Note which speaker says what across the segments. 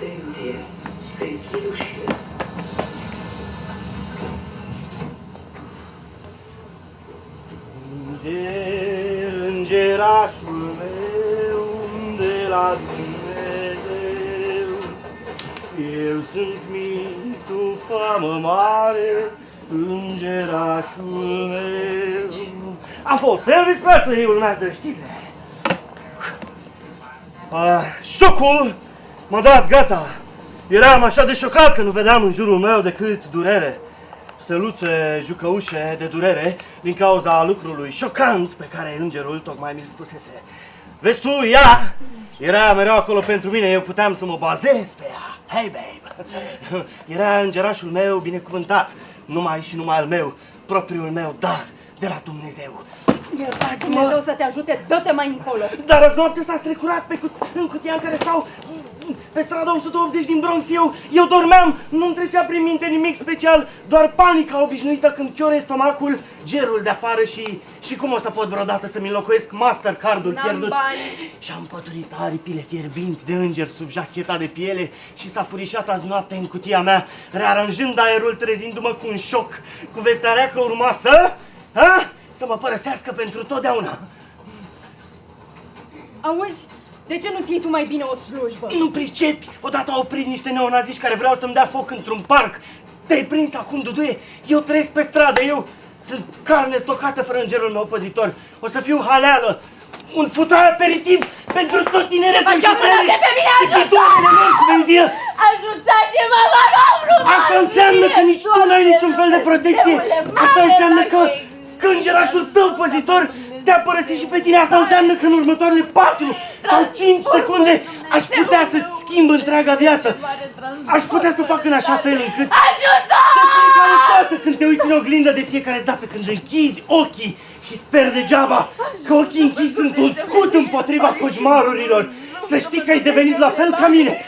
Speaker 1: iubire, fericitul și viața.
Speaker 2: Îngerașul meu de la Dumnezeu, eu sunt mic, tu famă mare, îngerașul meu. Am fost Elvis Presley, urmează știre. Șocul m-a dat gata. Eram așa de șocat că nu vedeam în jurul meu decât durere. Steluțe jucăușe de durere din cauza lucrului șocant pe care îngerul tocmai mi-l spusese. Vezi tu, ea era mereu acolo pentru mine, eu puteam să mă bazez pe ea. Hey, babe! Era îngerașul meu binecuvântat, numai și numai al meu, propriul meu dar de la Dumnezeu. Iertați-mă!
Speaker 3: Dumnezeu să te ajute, dă-te mai încolo!
Speaker 2: Dar azi noapte s-a strecurat în cutia în care stau pe strada 180 din Bronx. Eu dormeam, nu-mi trecea prin minte nimic special, doar panica obișnuită când chiore stomacul, gerul de afară și cum o să pot vreodată să-mi înlocuiesc Mastercard-ul pierdut.
Speaker 3: Bani.
Speaker 2: Și-am păturit aripile fierbinți de înger sub jacheta de piele și s-a furișat azi noapte în cutia mea, rearanjând aerul, trezindu-mă cu un șoc, cu vestea rea că urma să mă părăsească pentru totdeauna.
Speaker 3: Auzi, de ce nu ții tu mai bine o slujbă?
Speaker 2: Nu pricepi! Odată au oprit niște neonaziști care vreau să-mi dea foc într-un parc. Te-ai prins acum, Duduie? Eu trăiesc pe stradă, eu sunt carne tocată fără îngerul meu păzitor. O să fiu haleală, un futrai aperitiv pentru tot tineretul
Speaker 3: și pe mine,
Speaker 2: benzină.
Speaker 3: Ajutați-mă, vă rog!
Speaker 2: Asta înseamnă că nici tu n-ai niciun fel de protecție. Asta înseamnă că îngerașul tău păzitor te-a părăsit și pe tine. Asta înseamnă că în următoarele 4 sau 5 secunde aș putea să-ți schimb întreaga viață. Aș putea să fac în așa fel încât
Speaker 3: Ajută!
Speaker 2: de fiecare dată când te uiți în oglindă, de fiecare dată când închizi ochii și sper degeaba că ochii închiși sunt un scut împotriva coșmarurilor, să știi că ai devenit la fel ca mine.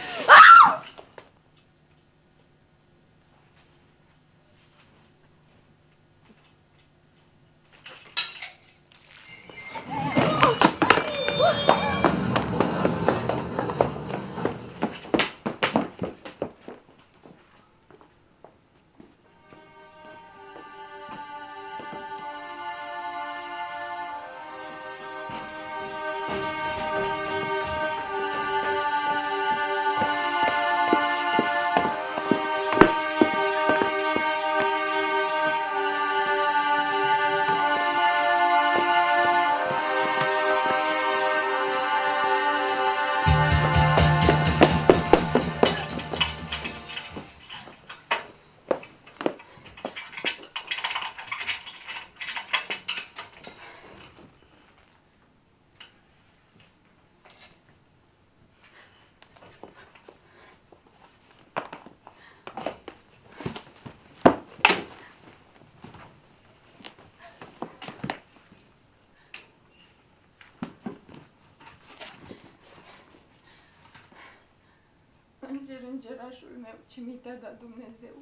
Speaker 3: Îngerașul meu ce mi te-a dat Dumnezeu,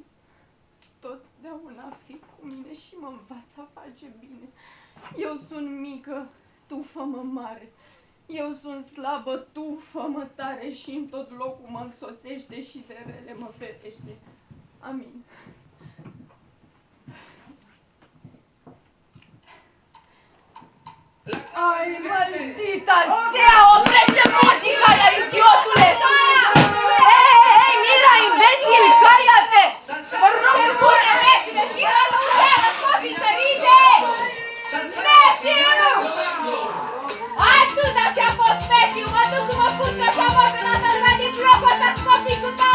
Speaker 3: totdeauna fi cu mine și mă învață a face bine. Eu sunt mică, tu fă-mă mare. Eu sunt slabă, tu fă-mă tare și în tot locul mă însoțește și de rele mă ferește. Amin. Ai, maldita stea, oprește muzica aia, idiotule! Hei, Mira, imbesil, cală-te! Vă rog frumos!
Speaker 4: Deschide lumea, răscopii sărite! Matthew! Atâta ți-a fost, Matthew! Mă duc să mă pun că așa mă pe toată lumea din blocul ăsta copii cu tot!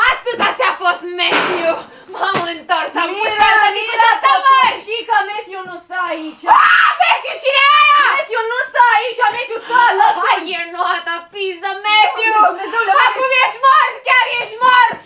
Speaker 4: Atâta ți-a fost, Matthew! M-am întors, am mușcat de din ușa asta, măi!
Speaker 3: Și că Matthew nu stă aici!
Speaker 4: Matthew, cine e aia?
Speaker 3: Matthew nu stă aici, Matthew stă alături!
Speaker 4: You're not a piece of Matthew!
Speaker 3: Dumnezeule,
Speaker 4: Acum ești mort, chiar ești mort!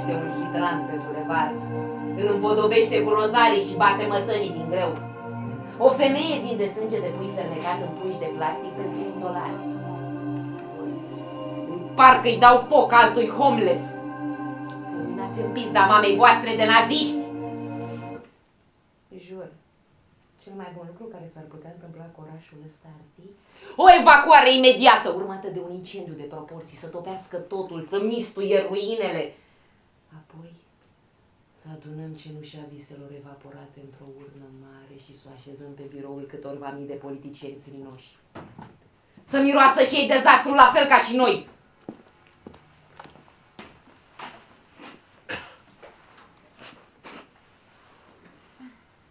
Speaker 5: privește un hidrant pe bulevard, îl împodobește cu rozarii și bate mătănii din greu. O femeie vinde sânge de pui fermecat în puși de plastic pentru $1. Parcă îi dau foc altui homeless. Terminați în pizda mamei voastre de naziști! Jur, cel mai bun lucru care s-ar putea întâmpla cu orașul ăsta ar fi o evacuare imediată, urmată de un incendiu de proporții, să topească totul, să mistuie ruinele. Apoi să adunăm cenușa viselor evaporate într-o urnă mare și să o așezăm pe biroul câtorva mii de politicieni srinoși. Să miroasă și ei dezastru la fel ca și noi.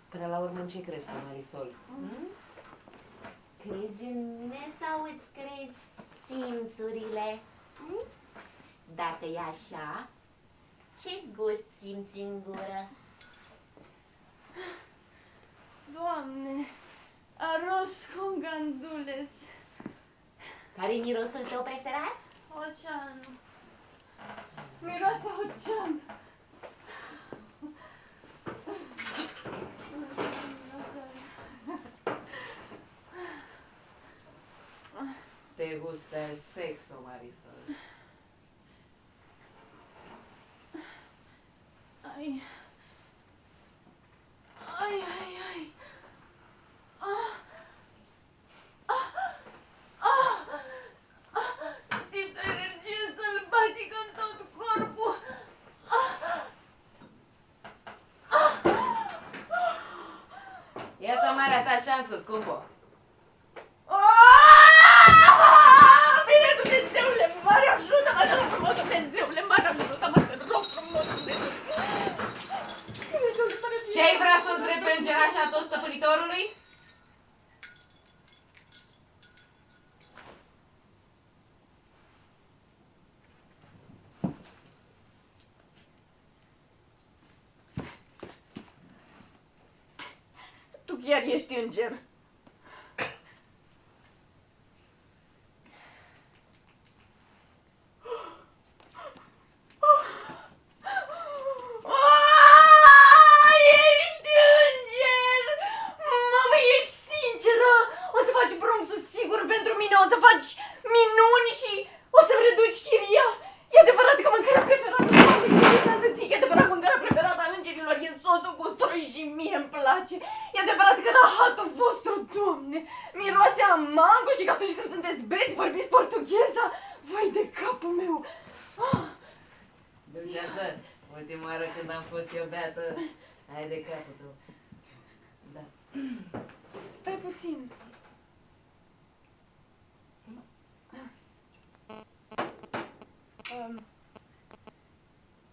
Speaker 5: Până la urmă, în ce crezi tu, Marisol?
Speaker 6: Crezi în mine sau îți crezi simțurile? Dacă e așa, ce gust simți în gură?
Speaker 3: Doamne, arroz cu gandules.
Speaker 6: Care-i mirosul tău preferat?
Speaker 3: Ocean. Miroase ocean.
Speaker 5: Te gusta el sexo, Marisol.
Speaker 3: Ai. Ai, ai, ai. Ah. Ah. Ah. Ah. Simt o energie sălbatică în tot corpul. Ah. Ah.
Speaker 5: Iată marea ta șansă, scumpă.
Speaker 3: Bine, Dumnezeule, mare ajută-mă, te rog frumos, Dumnezeule, mare ajută-mă, te rog frumos, Dumnezeule.
Speaker 5: Ce-ai vrea să-ți replângeri așa tot stăpânitorului?
Speaker 3: Tu chiar ești înger. Ești înger! Mamă, ești sinceră! O să faci bronzul sigur pentru mine, o să faci minuni și o să-mi reduci chiria. E adevărat că mâncarea preferată e adevărat că mâncarea preferată a îngerilor e sosul cu stroi și mie îmi place. E adevărat că rahatul vostru, Doamne, miroase a mango și că atunci când sunteți beți vorbiți portugheza. Vai de capul meu!
Speaker 5: Dulceață, ultima oară când am fost eu beată, ai de capul tău. Da.
Speaker 3: Stai puțin.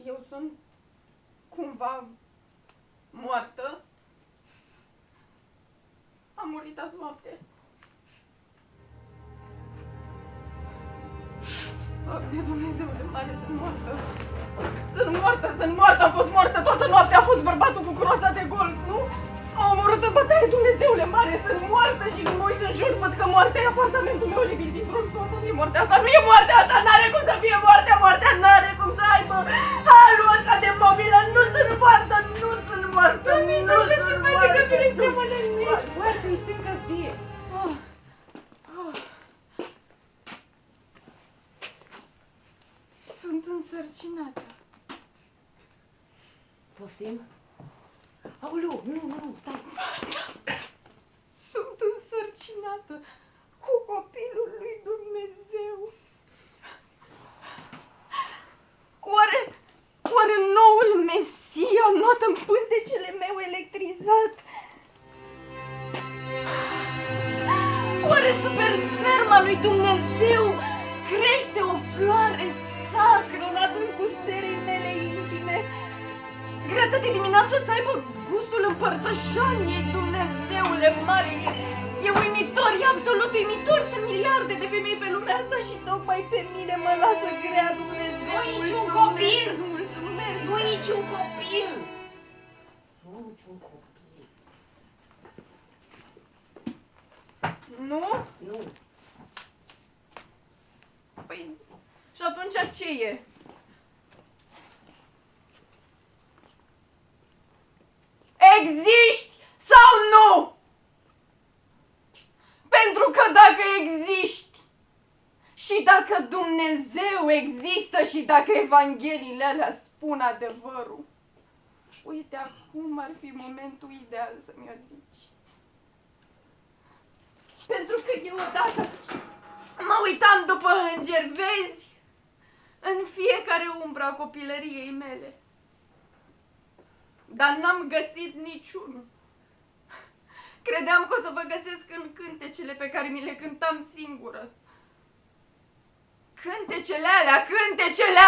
Speaker 3: Eu sunt cumva moartă. Am murit azi noapte. Doamne, Dumnezeule mare, sunt moartă. Sunt moartă, am fost moartă toată noaptea, a fost bărbatul cu croasa de golf, nu? M-a omorât în bătaie, Dumnezeule mare, sunt moartă și când mă uit în jur, văd că moartea e apartamentul meu oribil dintr-un tot, nu e moartea asta, nu e moartea asta, n-are cum să fie moartea n-are cum să aibă halul ăsta de mobilă, nu sunt moartă, nu sunt moartă, nu sunt moartă, nu sunt moartă,
Speaker 5: Moartă, ești încă vie.
Speaker 3: Sunt însărcinată.
Speaker 5: Poftim? Aoleu, nu, stai.
Speaker 3: Sunt însărcinată cu copilul lui Dumnezeu. Oare noul Mesia not în pântecele meu electrizat? Oare super sperma lui Dumnezeu crește o floare sacră în adâncul serii mele intime? Greața de dimineață să aibă gustul împărtășaniei, Dumnezeule mare, e uimitor, e absolut uimitor, sunt miliarde de femei pe lumea asta și tocmai pe mine mă lasă grea, Dumnezeu.
Speaker 5: Nu niciun copil!
Speaker 3: Mulțumesc!
Speaker 5: Nu niciun copil! Nu niciun copil.
Speaker 3: Nu?
Speaker 5: Nu.
Speaker 3: Păi, și atunci ce e? existi sau nu? Pentru că dacă existi și dacă Dumnezeu există și dacă Evangheliile alea spun adevărul, uite, acum ar fi momentul ideal să mi-o zici. Pentru că eu odată mă uitam după îngeri, vezi, în fiecare umbră a copilăriei mele. Dar n-am găsit niciunul. Credeam că o să vă găsesc în cântecele pe care mi le cântam singură. Cântecele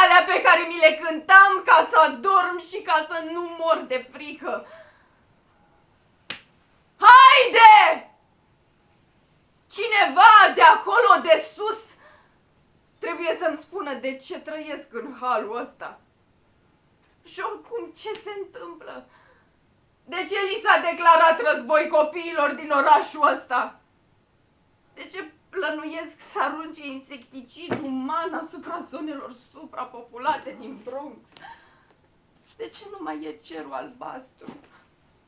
Speaker 3: alea pe care mi le cântam ca să adorm și ca să nu mor de frică. Haide! Cineva de acolo, de sus, trebuie să-mi spună de ce trăiesc în halul ăsta. Și oricum, ce se întâmplă? De ce li s-a declarat război copiilor din orașul ăsta? De ce plănuiesc să arunce insecticid uman asupra zonelor suprapopulate din Bronx? De ce nu mai e cerul albastru?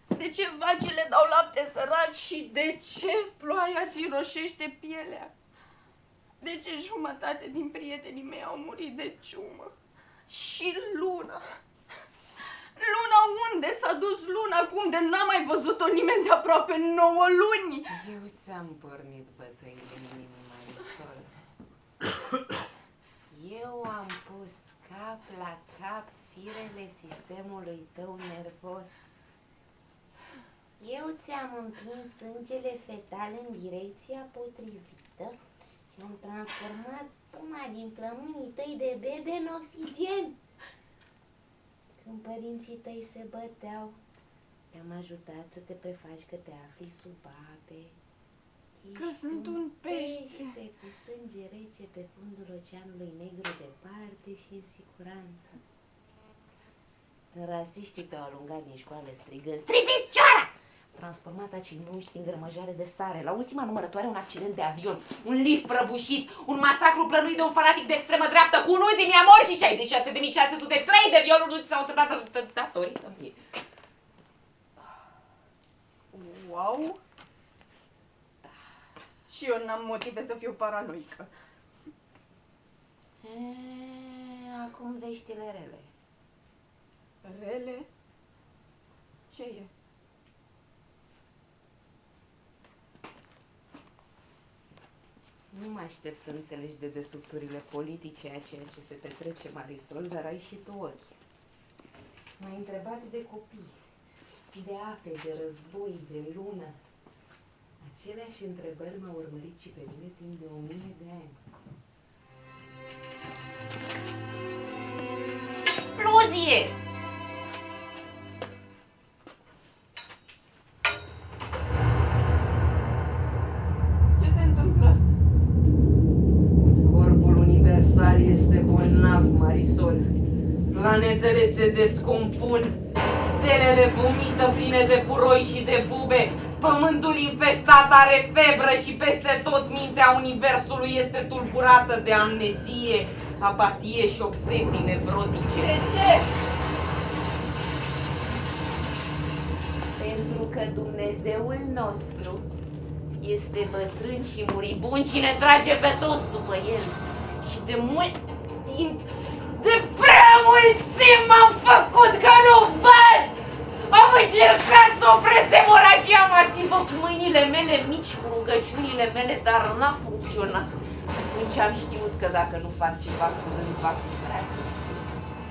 Speaker 3: De ce vacile dau lapte săraci și de ce ploaia ți roșește pielea? De ce jumătate din prietenii mei au murit de ciumă? Și Luna? Luna unde s-a dus Luna acum de n-a mai văzut-o nimeni de aproape 9 luni?
Speaker 5: Eu ți-am pornit bătăile inimii, Marisol. Eu am pus cap la cap firele sistemului tău nervos.
Speaker 6: Eu ți-am împins sângele fetal în direcția potrivită și am transformat una din plămânii tăi de bebe în oxigen. Când părinții tăi se băteau, te-am ajutat să te prefaci că te afli sub ape.
Speaker 3: Că sunt un pește.
Speaker 6: Cu sânge rece pe fundul oceanului negru departe și în siguranță. Rasiștii te-au alungat din școală strigând: "Striviți cioara!"
Speaker 5: Transformat acei muști în grămăjare de sare. La ultima numărătoare, un accident de avion, un lift prăbușit, un masacru plănuit de un fanatic de extremă dreaptă cu un uzimi amor și 66.603 de violuri nu ți s-au întâmplat datorită mie.
Speaker 3: Wow! Și eu n-am motive să fiu paranoică.
Speaker 6: Acum veștile rele.
Speaker 3: Rele? Ce e?
Speaker 5: Nu mă aștept să înțelegi de desubturile politice a ceea ce se petrece, Marisol, dar ai și tu ochi. M-ai întrebat de copii, de ape, de război, de lună. Aceleași întrebări m-au urmărit și pe mine timp de 1000 de ani.
Speaker 6: Explozie!
Speaker 3: Ce se întâmplă?
Speaker 5: Corpul universal este bolnav, Marisol. Planetele se descompun, stelele vomită pline de puroi și de bube, pământul infestat are febră și peste tot mintea universului este tulburată de amnezie, apatie și obsesii nevrotice.
Speaker 3: De ce?
Speaker 6: Pentru că Dumnezeul nostru este bătrân și muribund și ne trage pe toți după el. Și de mult timp,
Speaker 5: De prea mult timp m-am făcut că nu văd! Am încercat să opresc emoragia masivă cu mâinile mele mici, cu rugăciunile mele, dar n-a funcționat. Atunci am știut că dacă nu fac ceva curând, va fi prea.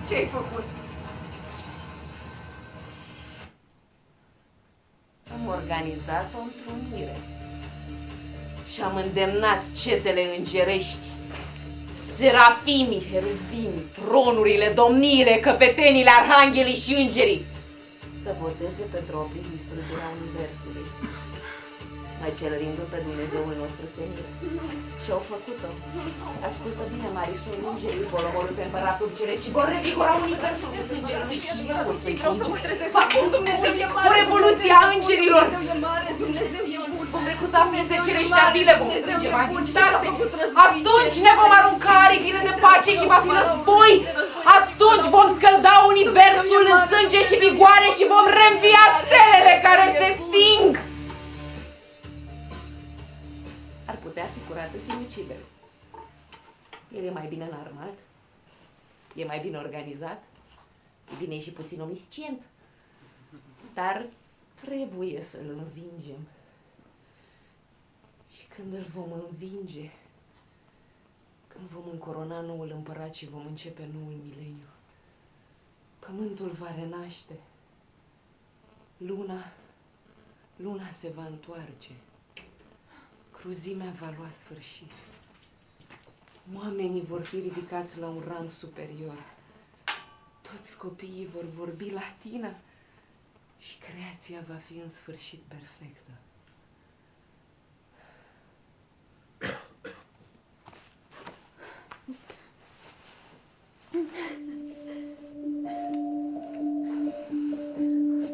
Speaker 3: Ce-ai făcut?
Speaker 5: Am organizat o întrunire și am îndemnat cetele îngerești, serafimii, heruvimii, tronurile, domniile, căpetenile, arhanghelii și îngerii să voteze pentru oprirea distrugerea universului, măcelărindu-l pe Dumnezeul nostru senil. Și au făcut-o. Ascultă bine, Marisol, îngerii vor omorî pe împăratul ceresc și vor revigora universul cu sângele lui și eu o să-i conduc. Fac o revoluție a îngerilor.
Speaker 3: Dumnezeu e bun.
Speaker 5: Vom recruta ființe cerești abile, vom strânge bani din taxe. Atunci ne vom arunca aripile de pace și va fi război. Atunci vom scălda universul în sânge și vigoare și vom reînvia stelele care se sting! Ar putea fi curată sinucidere. El e mai bine înarmat, e mai bine organizat, e bine și puțin omniscient. Dar trebuie să-l învingem. Și când îl vom învinge, când vom încorona noul împărat și vom începe noul mileniu, pământul va renaște. Luna se va întoarce. Cruzimea va lua sfârșit. Oamenii vor fi ridicați la un rang superior. Toți copiii vor vorbi latină și creația va fi în sfârșit perfectă.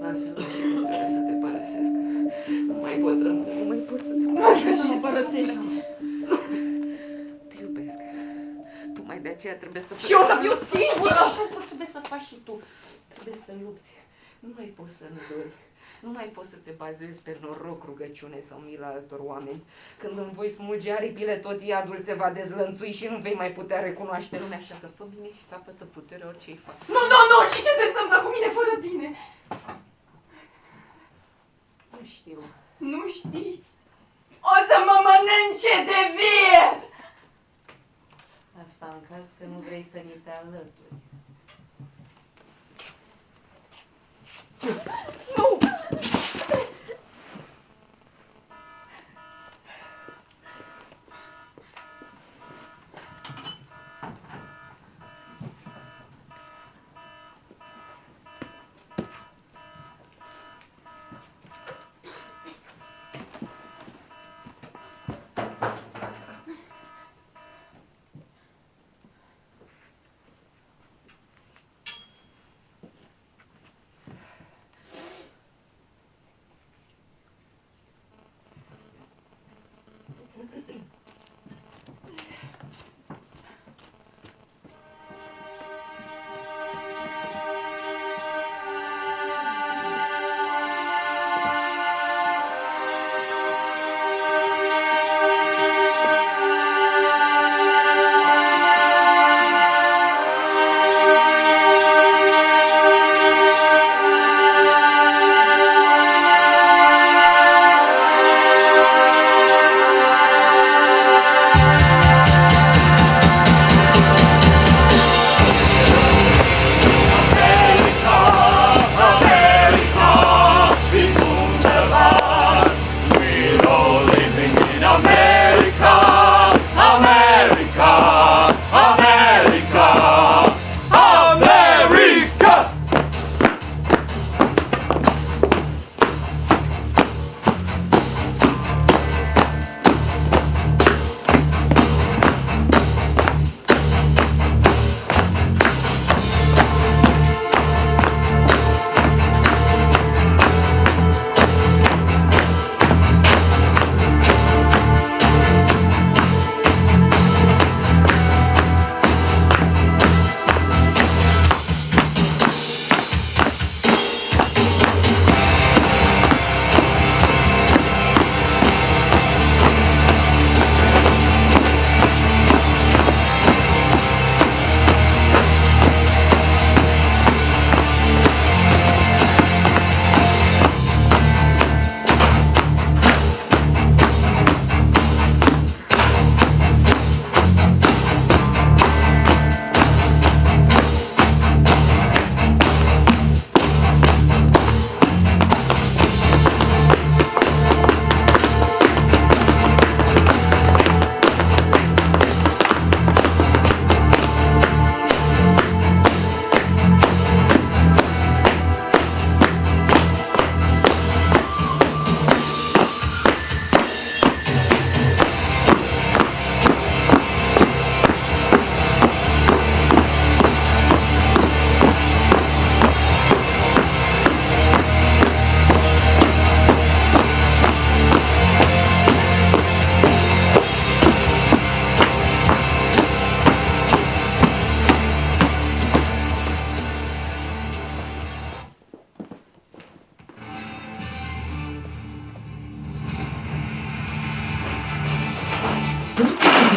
Speaker 5: Lasă-mă și că trebuie să te părăsesc. Nu mai pot rămâne, nu mai pot să te părăsesc.
Speaker 3: Să mă părăsești.
Speaker 5: Te iubesc. Tu mai de aceea trebuie să...
Speaker 3: Și eu să fiu singură!
Speaker 5: Trebuie să faci și tu. Trebuie să lupți. Nu mai poți să îndori. Nu mai poți să te bazezi pe noroc, rugăciune sau mila altor oameni. Când îmi voi smulge aripile, tot iadul se va dezlănțui și nu vei mai putea recunoaște lumea, așa că fă bine și capătă putere orice-i fac.
Speaker 3: Nu! Și ce se întâmplă cu mine fără tine?
Speaker 5: Nu știu.
Speaker 3: Nu știi? O să mă mănânce de vie!
Speaker 5: Asta în caz că nu vrei să ni te alături.
Speaker 3: Nu!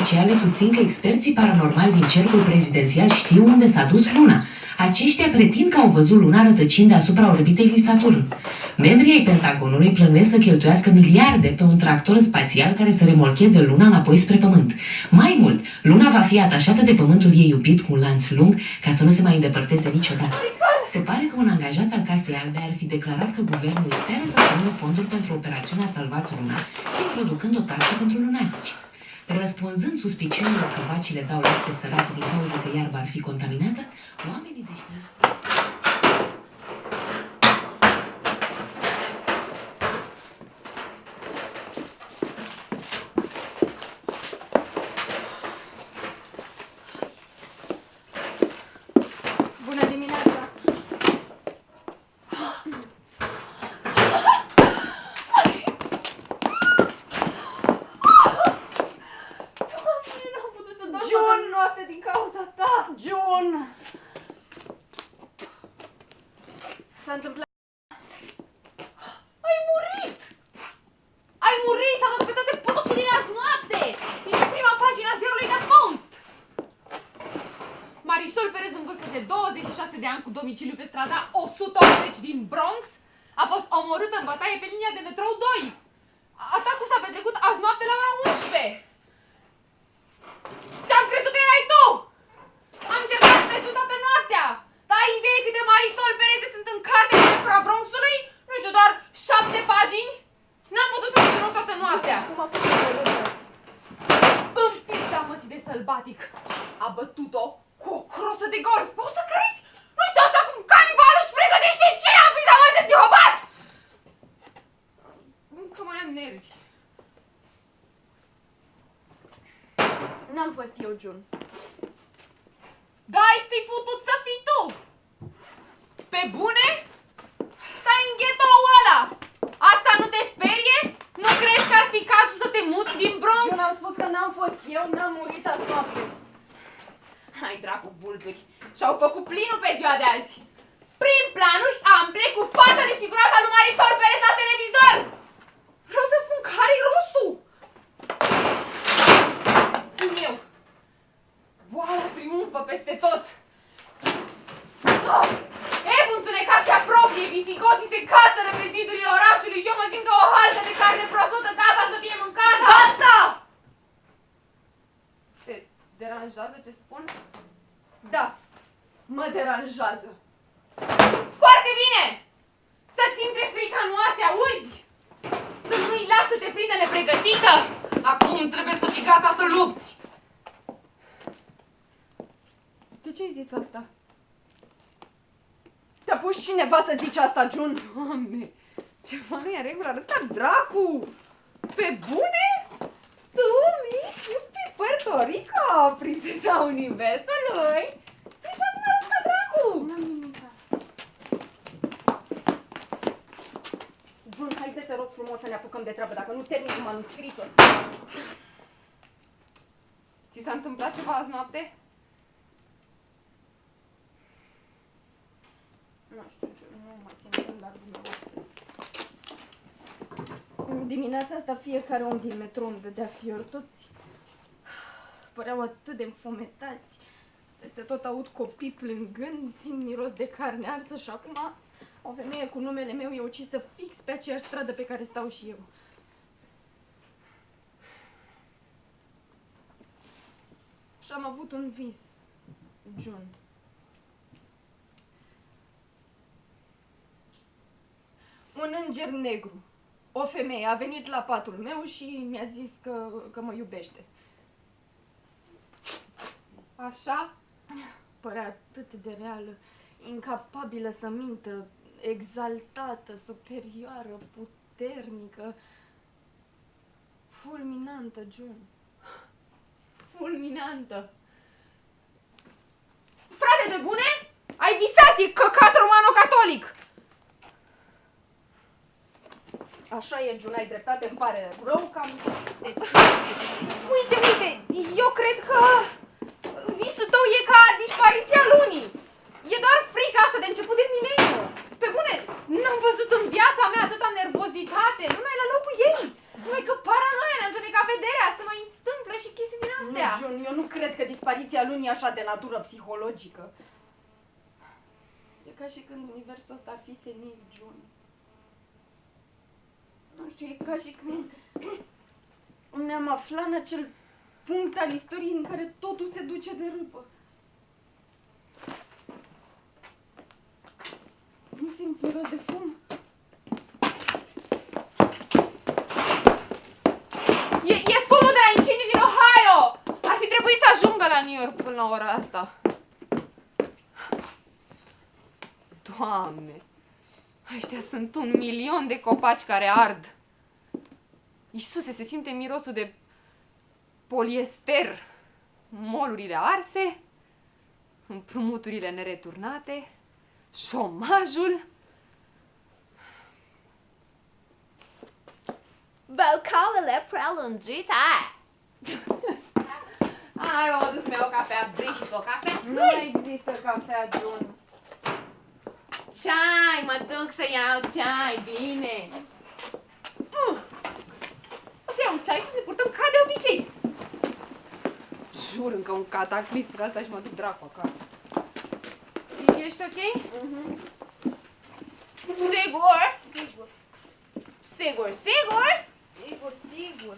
Speaker 5: oficiale susțin că experții paranormali din cercul prezidențial știu unde s-a dus Luna. Aceștia pretind că au văzut Luna rătăcind deasupra orbitei lui Saturn. Membrii ai Pentagonului plănuiesc să cheltuiască miliarde pe un tractor spațial care să remorcheze Luna înapoi spre Pământ. Mai mult, Luna va fi atașată de pământul ei iubit cu un lanț lung ca să nu se mai îndepărteze niciodată. Se pare că un angajat al Casei Albe ar fi declarat că guvernul speră să obțină fonduri pentru operațiunea Salvați Luna, introducând o taxă pentru lunatici. Răspunzând suspiciunilor că vacile dau lapte sărat din cauza că iarba ar fi contaminată, oamenii de știință...
Speaker 3: Bună dimineața!
Speaker 4: Doamne, n-am putut să dorm
Speaker 3: Jun!
Speaker 4: toată noaptea din cauza ta!
Speaker 3: Jun! S-a întâmplat...
Speaker 4: Ai murit! Ai murit! S-a dat pe toate posturile azi noapte! Ești pe prima pagina ziarului de post! Marisol Perez, în vârstă de 26 de ani, cu domiciliu pe strada 180 din Bronx, a fost omorâtă în bătaie pe linia de metrou 2. Atacul s-a petrecut azi noapte la ora 11. Te-am crezut că erai tu! Am încercat să te sun toată noaptea! Dar ai idee câte Marisol Pereze sunt în carte asupra Bronxului? Nu știu, doar 7 pagini? N-am putut să te sun toată noaptea!
Speaker 3: Cum a fost hotărâtă?
Speaker 4: În pista măsii de sălbatic a bătut-o cu o crosă de golf. Poți să crezi? Nu știu, așa cum canibalul își pregătește cina în pista măsii de psihopat! Încă mai am nervi.
Speaker 3: N-am fost eu, Jun.
Speaker 4: Da, ai fi putut să fii tu! Pe bune? Stai în ghetoul ăla! Asta nu te sperie? Nu crezi că ar fi cazul să te muți din Bronx?
Speaker 3: Jun, am spus că n-am fost eu, n-am murit azi noapte.
Speaker 4: Hai dracu vulturi! Și-au făcut plinul pe ziua de azi! Prin planuri ample cu fața de siguranță a lui Marisol Perez la televizor! Vreau să spun care-i rostul! Spun eu! Boala triumfă peste tot! Evul întunecat se apropie, visigoții se cațără pe zidurile orașului și eu mă simt ca o haltă de carne proaspătă gata să fie mâncată!
Speaker 3: Basta!
Speaker 4: Te deranjează ce spun?
Speaker 3: Da, mă deranjează.
Speaker 4: Foarte bine! Să-ți intre frica în oase, auzi? Să nu-i lași să te prindă nepregătită! Acum trebuie să fii gata să lupți!
Speaker 3: De ce ai zis asta? Te-a pus cineva să zici asta, Jun?
Speaker 4: Doamne, ceva nu e în regulă, arăți ca dracu! Pe bune? Tu, Miss Yupi Puerto Rico, prințesa universului? Deci acum arăți ca dracu!
Speaker 3: N-am nimic. Jun, haide, te rog frumos să ne apucăm de treabă, dacă nu termin manuscrisul.
Speaker 4: Ți s-a întâmplat ceva azi noapte?
Speaker 3: Nu știu, Jun, nu mă simt în largul meu astăzi. În dimineața asta fiecare om din metrou îmi dădea fior, toți păreau atât de înfometați. Peste tot aud copii plângând, simt miros de carne arsă și acum o femeie cu numele meu e ucisă fix pe aceeași stradă pe care stau și eu. Și am avut un vis, Jun. Un înger negru. O femeie a venit la patul meu și mi-a zis că mă iubește.
Speaker 4: Așa?
Speaker 3: Părea atât de reală, incapabilă să mintă, exaltată, superioară, puternică, fulminantă, Jun.
Speaker 4: Fulminantă! Frate de bune? Ai visat, e căcat romano-catolic!
Speaker 3: Așa e, Jun, ai dreptate, îmi pare rău că am...
Speaker 4: Uite, eu cred că visul tău e ca dispariția lunii. E doar frica asta de început de mileniu. Pe bune, n-am văzut în viața mea atâta nervozitate, numai la locul ei. Numai că paranoia ne-a întunecat vederea, se mai întâmplă și chestii din astea. astea.
Speaker 3: Jun, eu nu cred că dispariția lunii e așa de natură psihologică. E ca și când universul ăsta ar fi senil, Jun. Nu știu, e ca și când ne-am aflat în acel punct al istoriei în care totul se duce de râpă. Nu simți miros de fum?
Speaker 4: E fumul de la incendiu din Ohio! Ar fi trebuit să ajungă la New York până la ora asta. Doamne, ăștia sunt 1.000.000 de copaci care ard. Iisuse, se simte mirosul de poliester, molurile arse, împrumuturile nereturnate, șomajul. Vocalele prelungite. Hai, mă duc să-mi iau o cafea, vrei și tu o cafea?
Speaker 3: Nu mai există cafea, Jun.
Speaker 4: Ceai, mă duc să iau ceai, bine. O să iau un ceai și să ne purtăm ca de obicei. Jur, încă un cataclism, că asta și mă duc dracu acasă. Ești ok? Sigur?
Speaker 3: Sigur.
Speaker 4: Sigur, sigur?
Speaker 3: Sigur, sigur.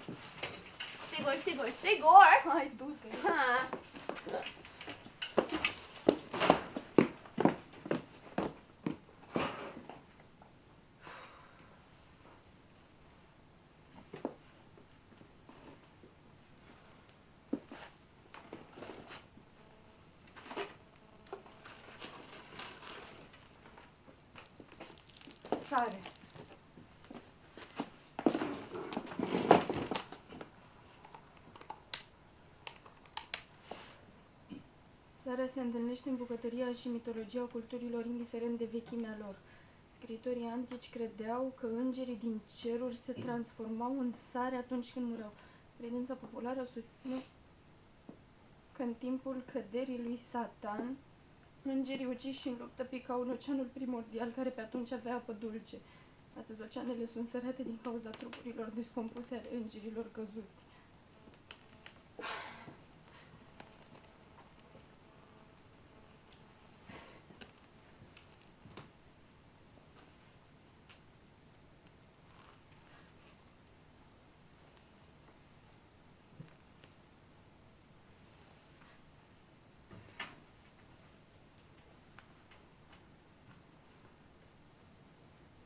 Speaker 4: Sigur, sigur, sigur?
Speaker 3: Hai, du-te.
Speaker 4: Ha.
Speaker 3: Sare. Sarea se întâlnește în bucătăria și mitologia culturilor, indiferent de vechimea lor. Scriitorii antici credeau că îngerii din ceruri se transformau în sare atunci când mureau. Credința populară susține că în timpul căderii lui Satan, îngerii uciși în luptă picau în oceanul primordial, care pe atunci avea apă dulce. Astăzi oceanele sunt sărate din cauza trupurilor descompuse ale îngerilor căzuți.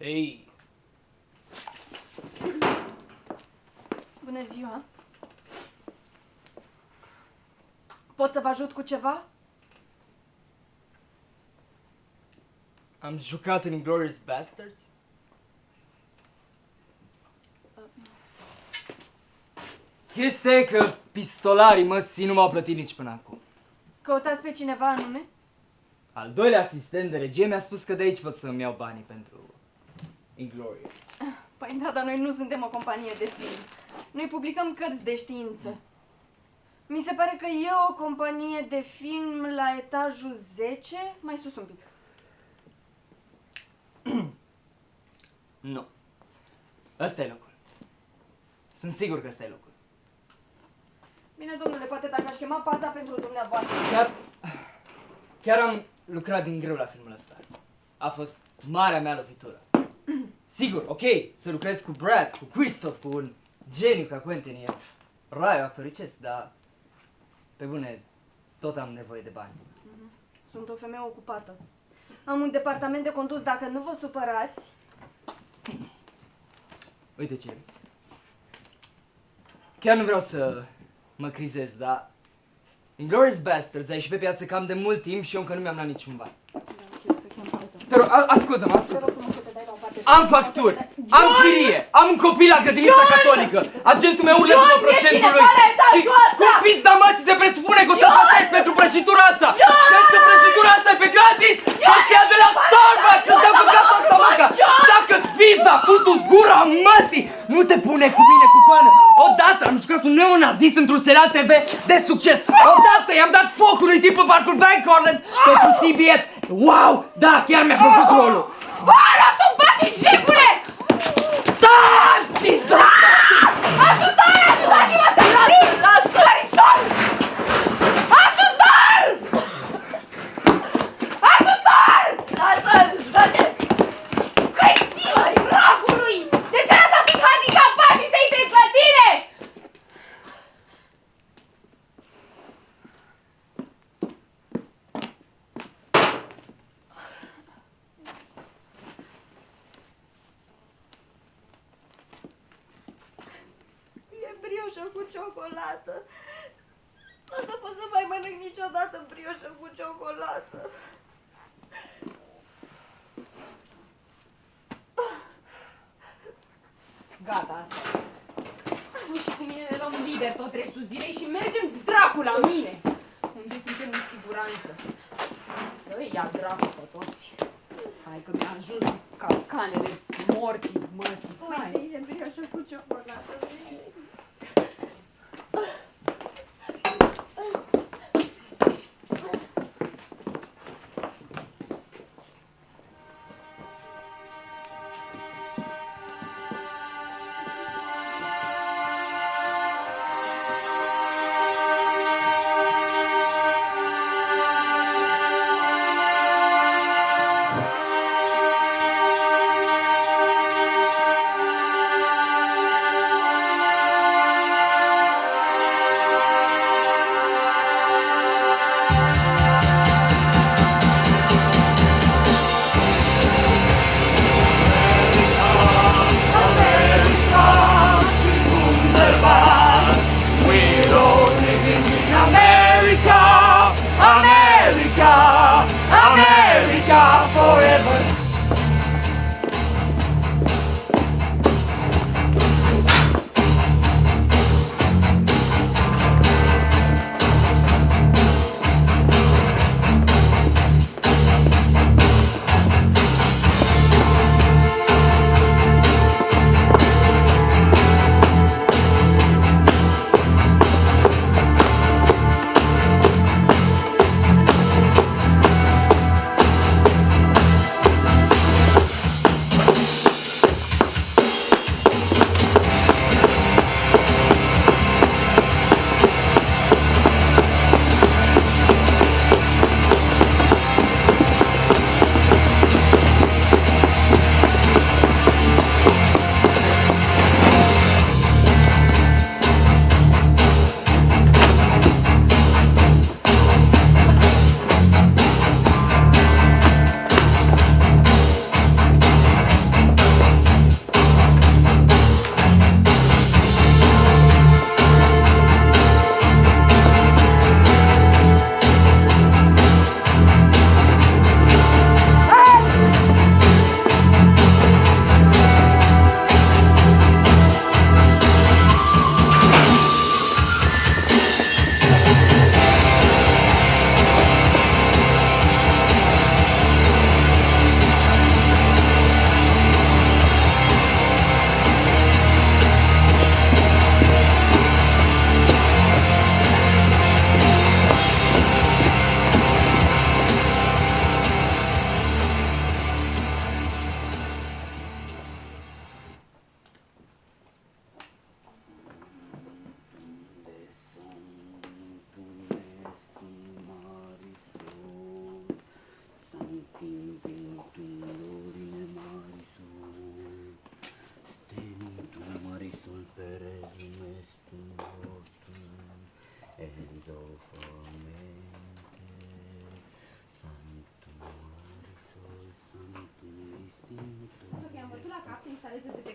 Speaker 7: Ei,
Speaker 3: Bună ziua! Pot să vă ajut cu ceva?
Speaker 7: am jucat în Inglourious Bastards? Chestia e că pistolarii măsii nu m-au plătit nici până acum.
Speaker 3: Căutați pe cineva anume?
Speaker 7: Al doilea asistent de regie mi-a spus că de aici pot să-mi iau banii pentru Inglourious.
Speaker 3: Păi da, dar noi nu suntem o companie de film. Noi publicăm cărți de știință. Mi se pare că e o companie de film la etajul 10, mai sus un pic.
Speaker 7: Nu. Ăsta e locul. Sunt sigur că ăsta e locul.
Speaker 3: Bine, domnule, poate dacă aș chema paza pentru dumneavoastră.
Speaker 7: Chiar am lucrat din greu la filmul ăsta. A fost marea mea lovitură. Sigur, ok, să lucrez cu Brad, cu Christoph, cu un geniu ca Quentin, e raiul actoricesc, dar pe bune, tot am nevoie de bani.
Speaker 3: Sunt o femeie ocupată. Am un departament de condus, dacă nu vă supărați.
Speaker 7: Uite ce. Chiar nu vreau să mă crizez, dar Inglourious Bastards a ieșit pe piață cam de mult timp și eu încă nu mi-am luat niciun bani. Te rog, ascultă-mă, ascultă-mă. Am facturi, am chirie, am un copil la grădinița catolică, agentul meu urlă după procentul lui și cu pizda mății se presupune că o să plătesc pentru prăjitura asta! Crezi că prăjitura asta e pe gratis? Crezi că e de la Starbucks? Îți dau căcatul asta, măca! Dacă-ți pizda, futu-ți gura mătii! Nu te pune cu mine cu coană! Odată am jucat un neonazist într-un serial TV de succes! Odată i-am dat foc unui tip pe parcul Van Cortlandt pentru CBS! Wow! Da, chiar mi-a plăcut rolul!
Speaker 4: Ala, sunt bații, jegule!
Speaker 7: Da! Pizda!
Speaker 4: Ajutare, ajutați-mă să florim! Florisul!
Speaker 3: brioșă cu ciocolată. Nu o să pot să mai mănânc niciodată brioșă cu ciocolată.
Speaker 4: Gata, asta. Tu și cu mine ne luăm liber tot restul zilei și mergem dracu la mine, unde suntem în siguranță. Să-i ia dracu pe toți. Hai că mi-a ajuns cu capcanele morții măsii. Hai.
Speaker 3: Uite, e brioșă cu ciocolată.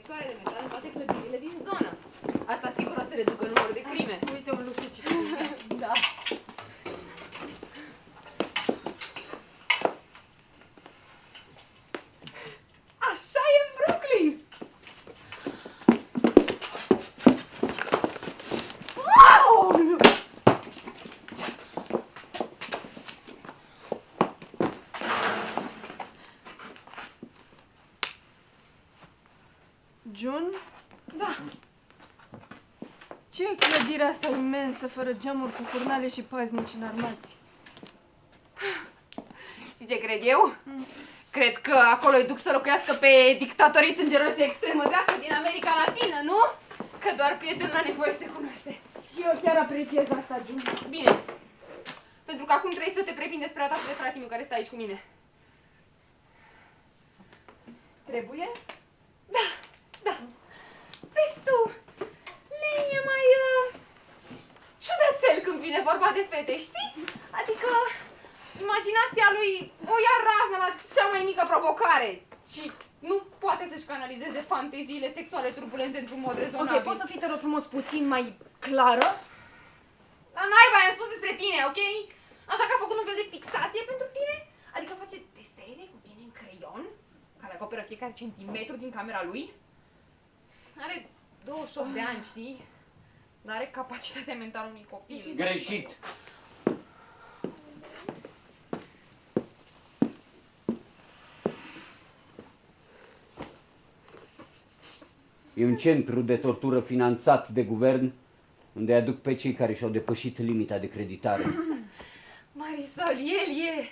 Speaker 4: detectoare de metal în toate clădirile din zonă. Asta sigur o să reducă numărul de crime.
Speaker 3: Uite un lucru ce
Speaker 4: Da. Așa e în Brooklyn!
Speaker 3: Wow! June?
Speaker 4: Da.
Speaker 3: Ce e clădirea asta imensă, fără geamuri, cu furnale și paznici înarmați?
Speaker 4: Știi ce cred eu? Cred că acolo îi duc să locuiască pe dictatorii sângeroși de extremă dreaptă din America Latină, nu? Că doar prietenul la nevoie se cunoaște.
Speaker 3: Și eu chiar apreciez asta, June.
Speaker 4: Bine. Pentru că acum trebuie să te previn despre atacul de fratele meu care stă aici cu mine.
Speaker 3: Trebuie?
Speaker 4: Da, da. Vezi tu, Len e mai ciudățel când vine vorba de fete, știi? Adică imaginația lui o ia razna la cea mai mică provocare și nu poate să-și canalizeze fanteziile sexuale turbulente într-un mod rezonabil.
Speaker 3: Ok, poți să fii, te rog frumos, puțin mai clară?
Speaker 4: La naiba, i-am spus despre tine, ok? Așa că a făcut un fel de fixație pentru tine? Adică face desene cu tine în creion, care acoperă fiecare centimetru din camera lui. Are 28 de ani, știi? Dar are capacitatea mentală unui copil.
Speaker 8: Greșit! E un centru de tortură finanțat de guvern, unde aduc pe cei care și-au depășit limita de creditare.
Speaker 4: Marisol, el e...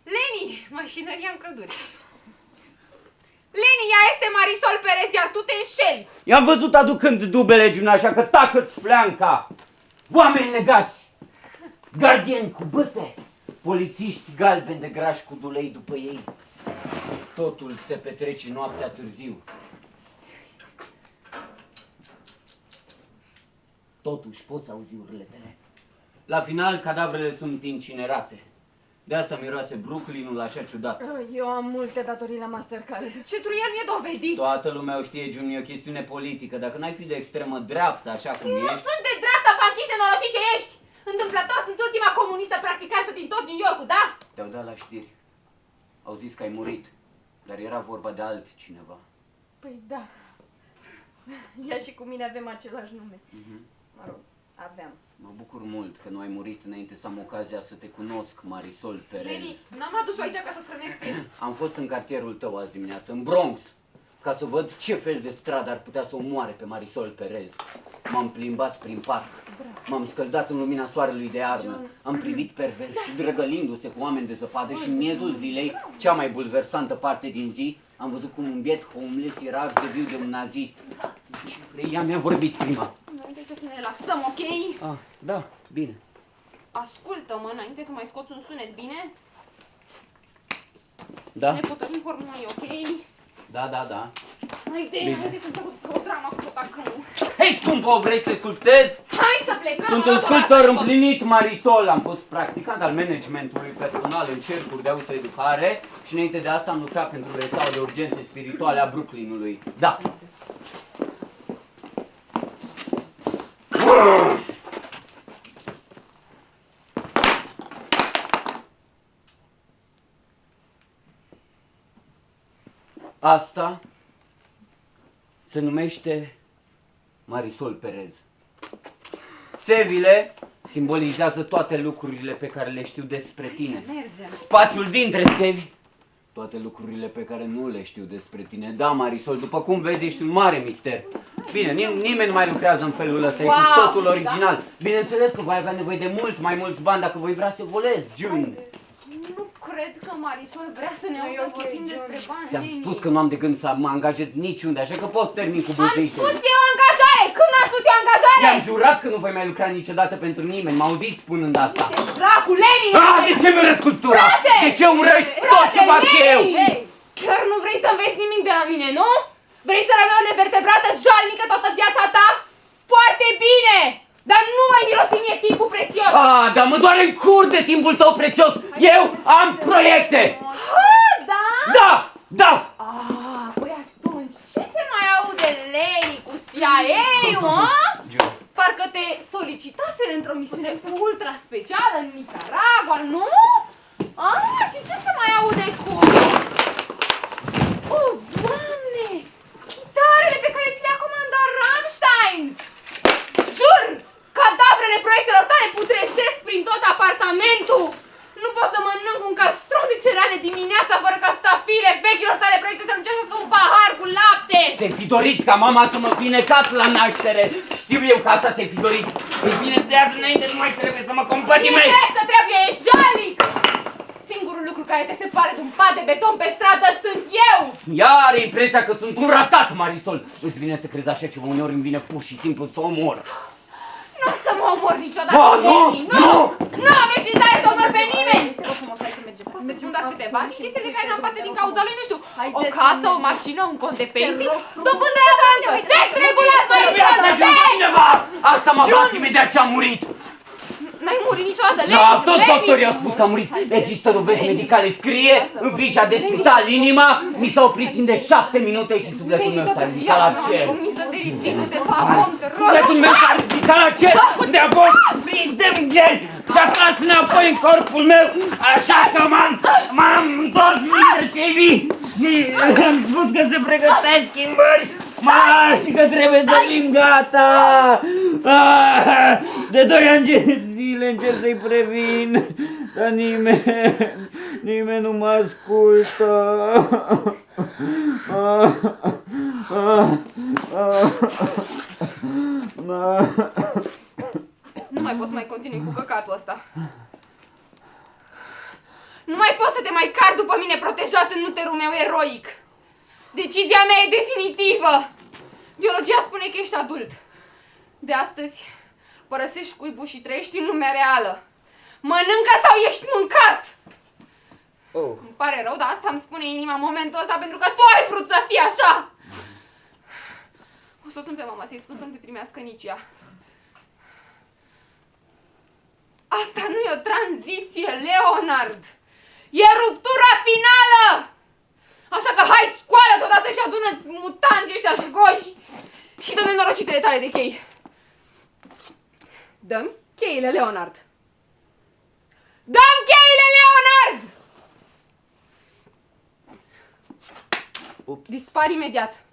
Speaker 4: Leni, mașinăria în clăduri. Leni, ea este Marisol Perez, iar tu te înșeli.
Speaker 8: I-am văzut aducând dubele Giuna, așa că tacă-ți fleanca! Oameni legați! Gardieni cu băte! Polițiști galbeni de grași cu dulei după ei. Totul se petrece noaptea târziu. Totuși poți auzi urletele. La final, cadavrele sunt incinerate. De asta miroase Brooklyn-ul așa ciudat.
Speaker 3: Eu am multe datorii la Mastercard.
Speaker 4: Ce truiel nu e dovedit.
Speaker 8: Toată lumea o știe, Juni, e o chestiune politică. Dacă n-ai fi de extremă dreaptă, așa cum
Speaker 4: Nu
Speaker 8: ești...
Speaker 4: sunt de dreapta, panchis nenorocit ce ești! Întâmplător, sunt ultima comunistă practicantă din tot New York-ul, da?
Speaker 8: Te-au dat la știri. Au zis că ai murit, dar era vorba de altcineva.
Speaker 3: Păi da. Ea și cu mine avem același nume. Mă rog, aveam.
Speaker 8: Mă bucur mult că nu ai murit înainte să am ocazia să te cunosc, Marisol Perez.
Speaker 4: Leni, n-am adus-o aici ca să strănesc tine.
Speaker 8: Am fost în cartierul tău azi dimineață, în Bronx, ca să văd ce fel de stradă ar putea să omoare pe Marisol Perez. M-am plimbat prin parc, m-am scăldat în lumina soarelui de iarnă, am privit pervers și drăgălindu-se cu oameni de zăpadă și în miezul zilei, cea mai bulversantă parte din zi, am văzut cum un biet homeless era ars de viu de un nazist. Ce vrei? Ea mi-a vorbit prima.
Speaker 4: Înainte să ne relaxăm, ok?
Speaker 8: Ah, da, bine.
Speaker 4: Ascultă-mă, înainte să mai scoți un sunet, bine?
Speaker 8: Da?
Speaker 4: Ne potolim hormonii, ok?
Speaker 8: Da.
Speaker 4: Haide să-mi fac o dramă cu tot acâmul.
Speaker 8: Hei, scumpă, vrei să sculptezi?
Speaker 4: Hai să plecăm!
Speaker 8: Sunt
Speaker 4: mă
Speaker 8: un
Speaker 4: las o
Speaker 8: sculptor
Speaker 4: dată tot.
Speaker 8: împlinit, Marisol. Am fost practicant al managementului personal în cercuri de autoeducare și înainte de asta am lucrat pentru rețeaua de urgențe spirituale a Brooklynului. Da. Asta se numește Marisol Perez. Țevile simbolizează toate lucrurile pe care le știu despre tine. Spațiul dintre țevi, toate lucrurile pe care nu le știu despre tine. Da, Marisol, după cum vezi, ești un mare mister. Bine, nimeni nu mai lucrează în felul ăsta, e cu totul original. Bineînțeles că voi avea nevoie de mai mulți bani dacă voi vrea să volezi, June.
Speaker 4: Nu cred că Marisol vrea să ne audă vorbim despre bani,
Speaker 8: Ți-am
Speaker 4: Leni.
Speaker 8: spus că nu am de gând să mă angajez niciunde, așa că poți termin cu
Speaker 4: Am
Speaker 8: bâltăitul.
Speaker 4: spus eu angajare! Când am spus eu angajare?
Speaker 8: I-am jurat că nu voi mai lucra niciodată pentru nimeni, m-auziți spunând asta.
Speaker 4: Te dracu, Leni!
Speaker 8: De ce mi urăști cultura?
Speaker 4: Frate!
Speaker 8: De ce urăști tot ce fac eu?
Speaker 4: Hey! Chiar nu vrei să înveți nimic de la mine, nu? Vrei să rămâi o nevertebrată jalnică toată viața ta? Foarte bine! Dar nu mai mirosi mie timpul prețios!
Speaker 8: Dar mă doare în cur de timpul tău prețios! Eu am proiecte!
Speaker 4: Da?
Speaker 8: Da!
Speaker 4: Păi atunci, ce se mai aude, Leni, cu CIA-ul, a? Parcă te solicitaseră într-o misiune ultra specială în Nicaragua, nu? Și ce se mai aude cu... Oh, Doamne! Chitarele pe care ți le-a comandat Rammstein! Jur! Cadavrele proiectelor tale putrezesc prin tot apartamentul! Nu pot să mănânc un castron de cereale dimineața fără ca stafile vechilor tale proiecte să încerce un pahar cu lapte!
Speaker 8: Ți-ai fi dorit ca mama să mă fi necat la naștere! Știu eu că asta ți-ai fi dorit! Ei bine, de azi înainte nu mai trebuie să mă compătimești!
Speaker 4: Bine să trebuie, ești jalnic! Singurul lucru care te separe de un pat de beton pe stradă sunt eu!
Speaker 8: Ea are impresia că sunt un ratat, Marisol! Îți vine să crezi așa ceva, uneori îmi vine pur și simplu să omor!
Speaker 4: Nu o să mă omor niciodată,
Speaker 8: Nu!
Speaker 4: Nu am ieșit tare să omor pe nimeni! Poți să-ți funda câteva chichițele care n-am parte din cauza lui, nu știu, o casă, o mașină, un cont de pensii, dobândă la bancă, sex regulat, Marisol, sex!
Speaker 8: Asta m-a bat imediat ce am murit!
Speaker 4: N-ai murit niciodată, Leni!
Speaker 8: Da, toți
Speaker 4: Leni!
Speaker 8: doctorii au spus că am murit. Există dovezi medicale, scrie în fișa de spital. Inima mi s-a oprit timp de 7 minute și sufletul meu s-a ridicat la cer.
Speaker 4: Să te fac om, te rog!
Speaker 8: Sufletul meu s-a ridicat la cer, unde a fost prins de îngeri și a tras înapoi în corpul meu, așa că m-am întors printre cei vii și am spus că se pregătește schimbări. Și că trebuie să fim gata! De 2 ani de zile încerc să-i previn, dar nimeni nu mă ascultă.
Speaker 4: Nu mai poți să mai continui cu căcatul ăsta. Nu mai poți să te mai car după mine protejat în uterul meu eroic. Decizia mea e definitivă. Biologia spune că ești adult. De astăzi părăsești cuibul și trăiești în lumea reală. Mănâncă sau ești mâncat! Îmi pare rău, dar asta îmi spune inima în momentul ăsta pentru că tu ai vrut să fii așa! O să o sun pe mama să-i spun să nu te primească nici ea. Asta nu e o tranziție, Leonard! E ruptura finală! Așa că hai, scoală odată și adună-ți mutanții ăștia șegoși și dă-mi norocitele tale de chei. Dă-mi cheile, Leonard! Dă-mi cheile, Leonard! Dispari imediat.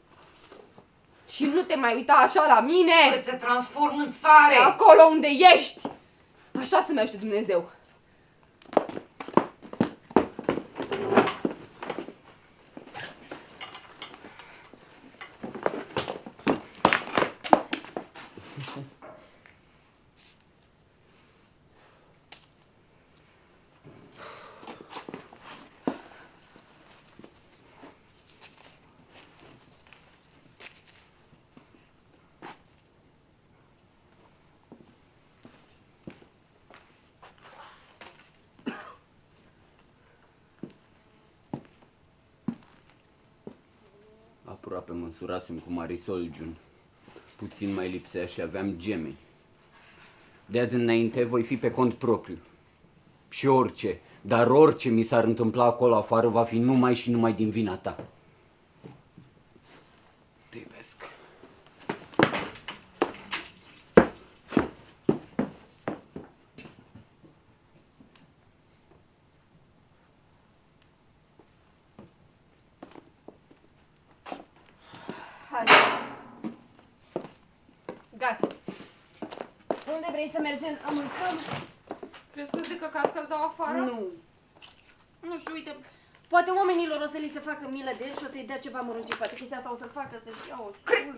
Speaker 4: Și nu te mai uita așa la mine!
Speaker 5: Că te transform în sare!
Speaker 4: Acolo unde ești! Așa să-mi ajute Dumnezeu!
Speaker 8: Aproape mă însurasem cu Marisol Jun. Puțin mai lipsea și aveam gemeni. De azi înainte voi fi pe cont propriu. Și orice, dar orice mi s-ar întâmpla acolo afară va fi numai și numai din vina ta. Te iubesc.
Speaker 3: Gata. Unde vrei să mergem să mâncăm?
Speaker 4: Crezi că de căcat că-l dau afară?
Speaker 3: Nu. Nu știu, uite, poate oamenilor o să li se facă milă de el și o să-i dea ceva mărunțit. Poate chestia asta o să-l facă să-și ia o...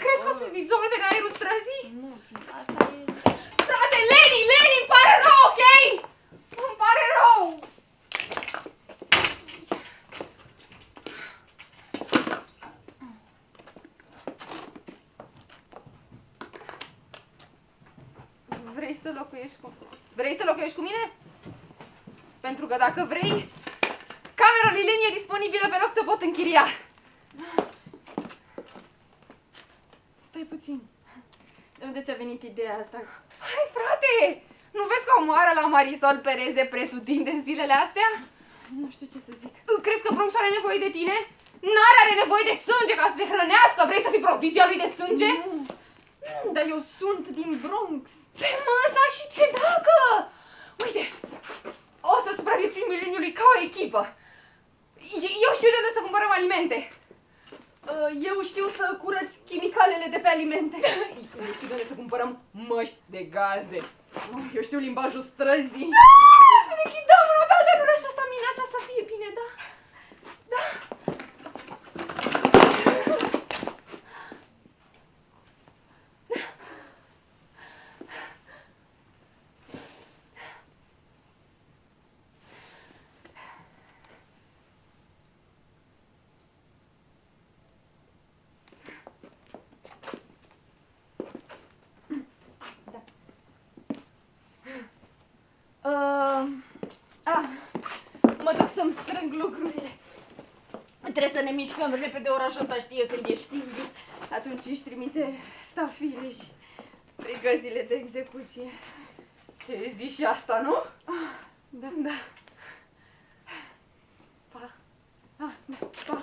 Speaker 4: Crezi că o să dizolve în aerul străzii?
Speaker 3: Nu știu, asta e...
Speaker 4: Frate, Leni, îmi pare rău, ok? Îmi pare rău! Vrei să locuiești cu mine? Pentru că dacă vrei, camera lui Leni e disponibilă pe loc, ți-o pot închiria.
Speaker 3: Stai puțin. De unde ți-a venit ideea asta?
Speaker 4: Hai, frate! Nu vezi că omoară la Marisol Pereze pretutindeni zilele astea?
Speaker 3: Nu știu ce să zic.
Speaker 4: Crezi că Bronx are nevoie de tine? Are nevoie de sânge ca să se hrănească? Vrei să fii provizia lui de sânge?
Speaker 3: Nu. Dar eu sunt din Bronx.
Speaker 4: Pe masa și ce dacă? Uite, o să supraviețuim mileniului ca o echipă. Eu știu de unde să cumpărăm alimente.
Speaker 3: Eu știu să curăț chimicalele de pe alimente.
Speaker 4: Eu știu de unde să cumpărăm măști de gaze.
Speaker 3: Eu știu limbajul străzii.
Speaker 4: Da! Să ne ghidăm una pe alta în orașul ăsta minacea să fie bine, da? Da!
Speaker 3: Mă duc să-mi strâng lucrurile. Trebuie să ne mișcăm repede, orașul ăsta știe când ești singur. Atunci își trimite stafile și brigăzile de execuție.
Speaker 4: Ce zici și asta, nu?
Speaker 3: Da.
Speaker 4: Da. Pa.
Speaker 3: Ah, da, pa.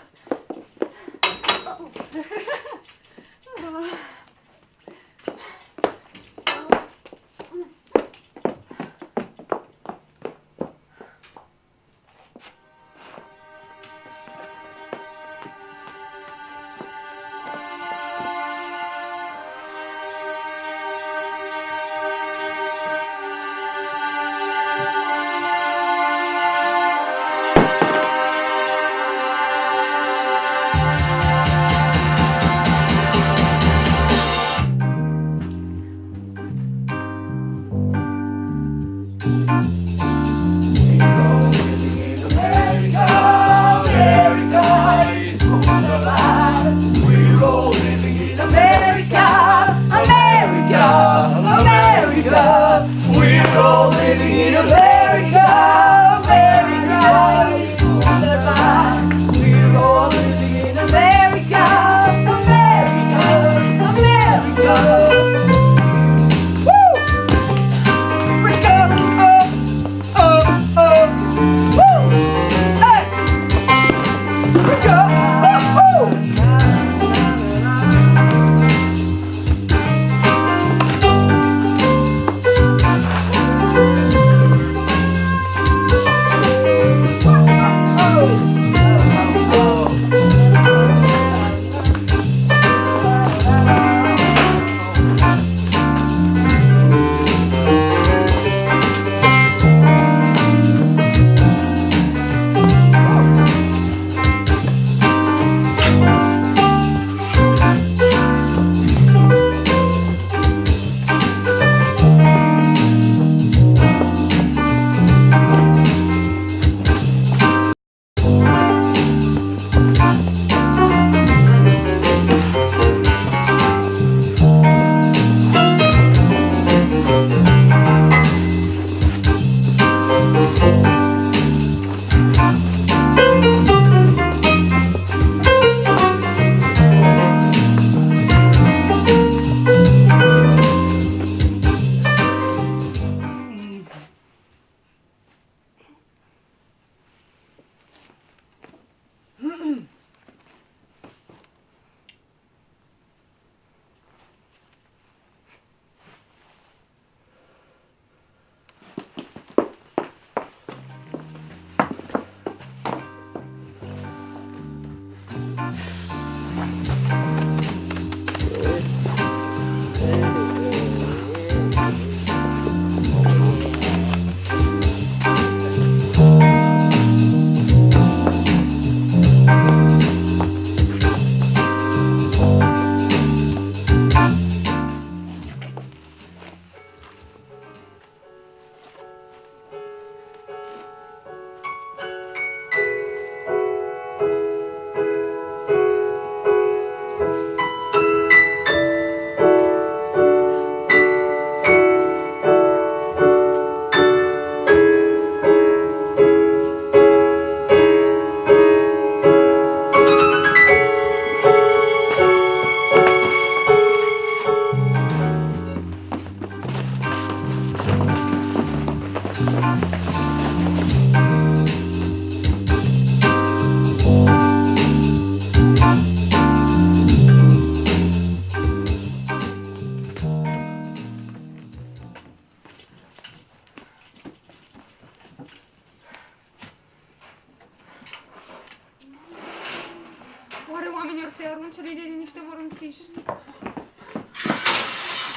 Speaker 4: Oare oamenii or să-i arunce lui niște mărunțiși?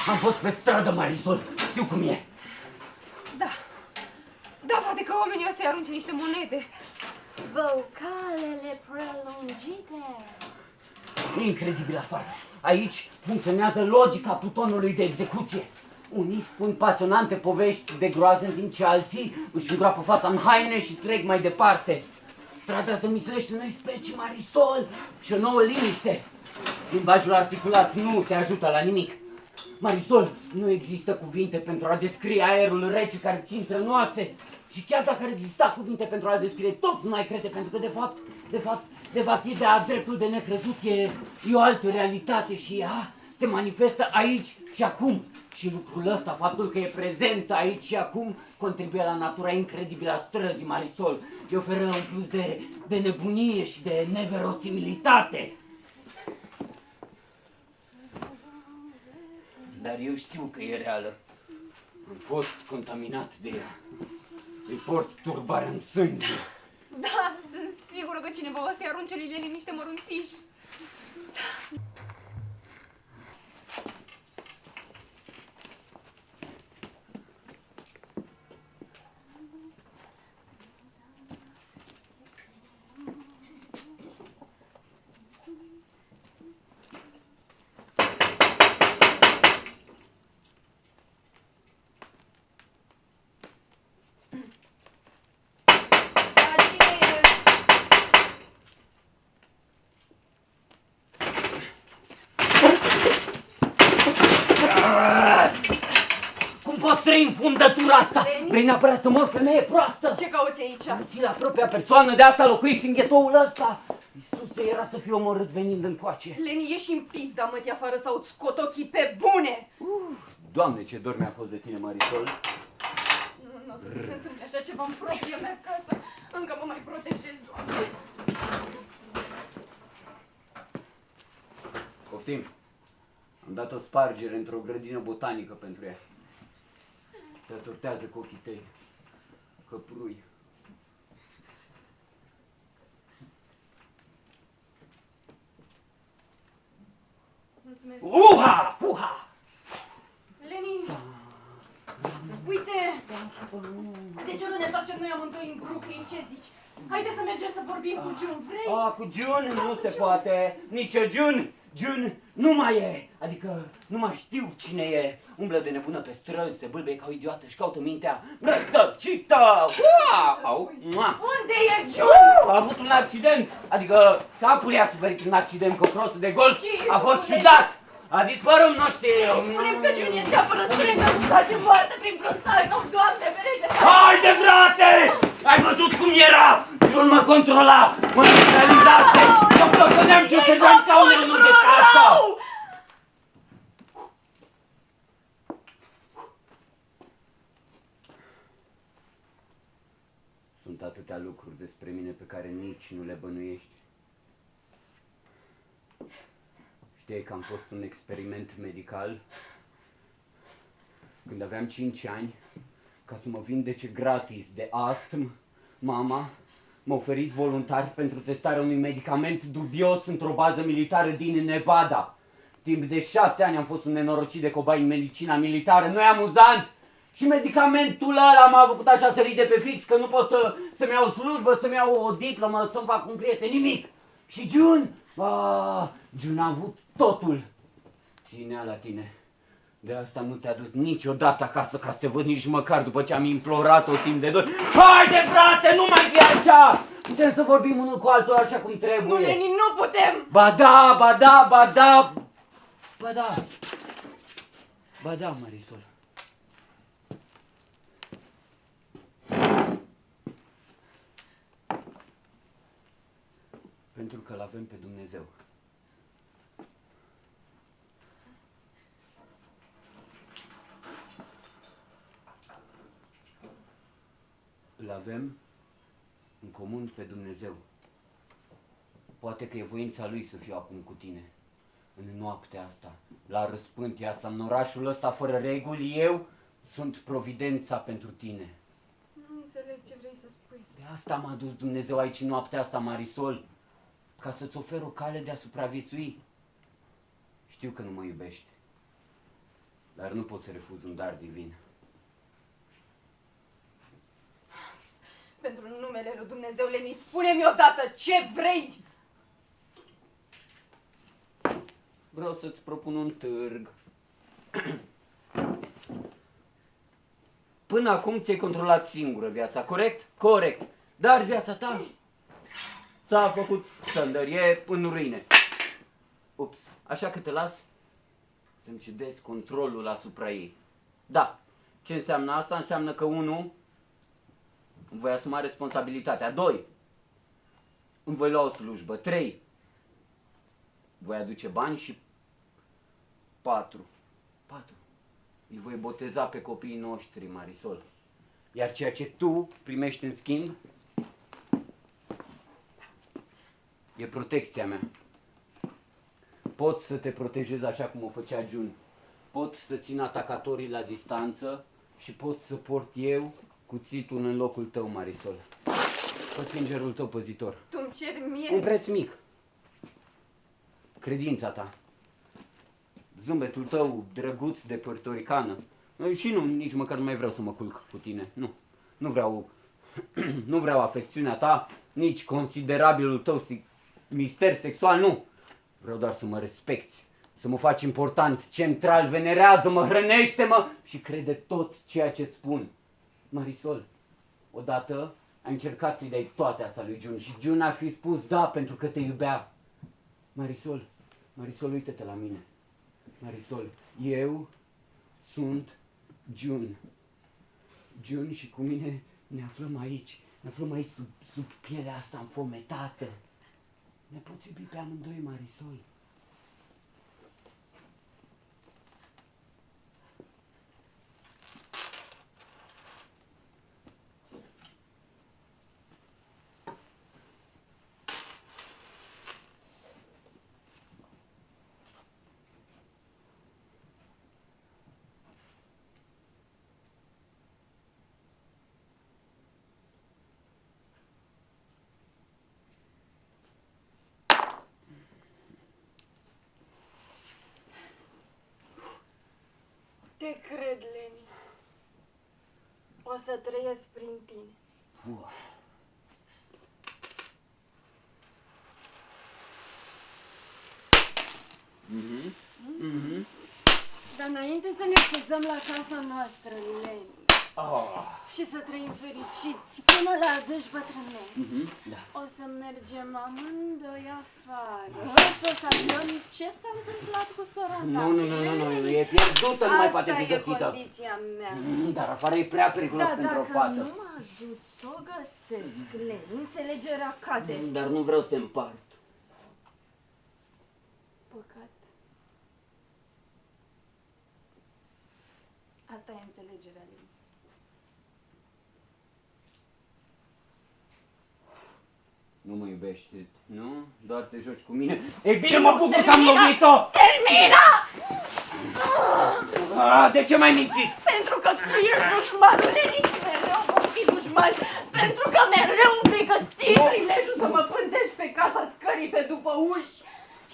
Speaker 8: Am fost pe stradă, Marisol, știu cum e.
Speaker 4: Da. Da, poate că oamenii or să-i arunce niște monede.
Speaker 6: Vocalele prelungite.
Speaker 8: Incredibil afară. Aici funcționează logica plutonului de execuție. Unii spun pasionante povești de groază, în timp ce alții își îngroapă fața în haine și trec mai departe. Strada se mislește noi specii, Marisol, și o nouă liniște. Limbajul articulat nu te ajută la nimic. Marisol, nu există cuvinte pentru a descrie aerul rece care ți intră în oase. Și chiar dacă ar exista cuvinte pentru a descrie, tot nu ai crede, pentru că de fapt, ideea, dreptul de necrezut e o altă realitate și ea se manifestă aici și acum. Și lucrul ăsta, faptul că e prezent aici și acum, contribuie la natura incredibilă a străzii, Marisol. Îi oferă un plus de nebunie și de neverosimilitate. Dar eu știu că e reală. Am fost contaminat de ea. Îi port turbarea în sânge.
Speaker 4: Da, sunt sigură că cineva o să-i arunce lui Leni niște mărunțiși.
Speaker 8: Cum poți trăi în fundătura asta? Vrei neapărat să mor, femeie proastă?
Speaker 3: Ce cauți aici?
Speaker 8: Ți la propria persoană, de asta locuiești în ghetoul ăsta. Iisuse, era să fiu omorât venind încoace.
Speaker 3: Leni, ieși în pizda, mătii afară sau îți scot ochii pe bune!
Speaker 8: Doamne, ce dor mi-a fost de tine, Marisol.
Speaker 3: Nu o să se întâmple așa ceva în propria mea casă. Încă mă mai protejez, Doamne.
Speaker 8: Poftim. Am dat o spargere într-o grădină botanică pentru ea. Te atortează cu ochii tăi. Căprui.
Speaker 3: Mulțumesc.
Speaker 8: Uha! Uha!
Speaker 3: Leni! Uite! De ce nu ne întoarcem noi amândoi în Brooklyn? Ce zici? Haide să mergem să vorbim cu June, vrei?
Speaker 8: Cu June nu se poate. Nici June. June nu mai e. Adică nu mai știu cine e. Umblă de nebună pe străzi, se bâlbăie ca o idiotă și caută mintea rătăcită.
Speaker 3: Unde e June?
Speaker 8: A avut un accident. Adică capul i-a suferit un accident cu crosul de golf. A fost ciudat. A dispărut, nu știu.
Speaker 3: Spune-mi că June e teapără, spune-mi că nu face moarte prin brățare. Nu, Doamne, ferește!
Speaker 8: Haide, frate! Ai văzut cum era? June mă controla, mă neutralizase. Mă plăcăneam și serveam ca un elnug de casă. Sunt atâtea lucruri despre mine pe care nici nu le bănuiești. Știai că am fost un experiment medical când aveam 5 ani, ca să mă vindece gratis de astm. Mama m-a oferit voluntar pentru testarea unui medicament dubios într-o bază militară din Nevada. Timp de 6 ani am fost un nenorocit de cobai în medicina militară. Nu e amuzant? Și medicamentul ăla m-a făcut așa să ride pe fix, că nu pot să-mi iau slujbă, să-mi iau o diplomă, să-mi fac un prieten, nimic. Și June? June a avut totul. Ținea la tine. De asta nu te-a dus niciodată acasă ca să te văd nici măcar după ce am implorat-o timp de 2. Haide, frate, nu mai fi așa! Putem să vorbim unul cu altul așa cum trebuie.
Speaker 3: Nu, Leni, nu putem!
Speaker 8: Ba da, ba da, ba da! Ba da! Ba da, Marisol. Pentru că l-avem pe Dumnezeu. Îl avem în comun pe Dumnezeu. Poate că e voința Lui să fiu acum cu tine. În noaptea asta, la răspântia asta, în orașul ăsta fără reguli, eu sunt providența pentru tine.
Speaker 3: Nu înțeleg ce vrei să spui.
Speaker 8: De asta m-a dus Dumnezeu aici în noaptea asta, Marisol, ca să-ți ofer o cale de a supraviețui. Știu că nu mă iubești, dar nu pot să refuz un dar divin.
Speaker 3: Pentru numele lui Dumnezeu, Leni, spune-mi odată ce vrei!
Speaker 8: Vreau să-ți propun un târg. Până acum ți-ai controlat singură viața, corect? Corect. Dar viața ta s-a făcut sândărie în ruine. Ups, așa că te las să-mi cedezi controlul asupra ei. Da, ce înseamnă asta? Înseamnă că 1, îmi voi asuma responsabilitatea. 2, îmi voi lua o slujbă. 3, voi aduce bani și 4. Îi voi boteza pe copiii noștri, Marisol. Iar ceea ce tu primești în schimb e protecția mea. Pot să te protejez așa cum o făcea June. Pot să țin atacatorii la distanță și pot să port eu cuțitul în locul tău, Marisol. Pot fi îngerul tău păzitor.
Speaker 3: Tu-mi ceri mie...
Speaker 8: Un preț mic. Credința ta. Zâmbetul tău drăguț de puertoricană. Și nu, nici măcar nu mai vreau să mă culc cu tine. Nu vreau... nu vreau afecțiunea ta, nici considerabilul tău mister sexual, nu. Vreau doar să mă respecti, să mă faci important, central, venerează-mă, hrănește-mă și crede tot ceea ce-ți spun. Marisol, odată ai încercat să-i dai toate astea lui June și June ar fi spus da pentru că te iubea. Marisol, uită-te la mine. Marisol, eu sunt June. June și cu mine ne aflăm aici sub pielea asta înfometată. Ne poți iubi pe amândoi, Marisol.
Speaker 3: Te cred, Leni. O să trăiesc prin tine. Dar înainte să ne așezăm la casa noastră, Leni, și să trăim fericiți până la adânci bătrâneți, o să mergem amândoi afară și o să aflăm ce s-a întâmplat cu sora ta.
Speaker 8: Nu, e pierdută, nu mai poate fi
Speaker 3: Asta e
Speaker 8: găsită.
Speaker 3: condiția mea.
Speaker 8: Dar afară e prea periculos pentru o
Speaker 3: Dacă
Speaker 8: fată.
Speaker 3: nu mă ajut să o găsesc, Leni, înțelegerea cade.
Speaker 8: Dar nu vreau să te împart.
Speaker 3: Păcat. Asta e înțelegerea, Leni.
Speaker 8: Nu mă iubești, nu? Doar te joci cu mine? Ei bine, mă bucur că am lovit-o!
Speaker 3: Termină!
Speaker 8: De ce m-ai mințit?
Speaker 3: Pentru că tu ești dușmanul, Leni, și mereu vom fi dușmani. Pentru că mereu îmi pregăți prilejul să mă pântești pe casa scării pe după uși.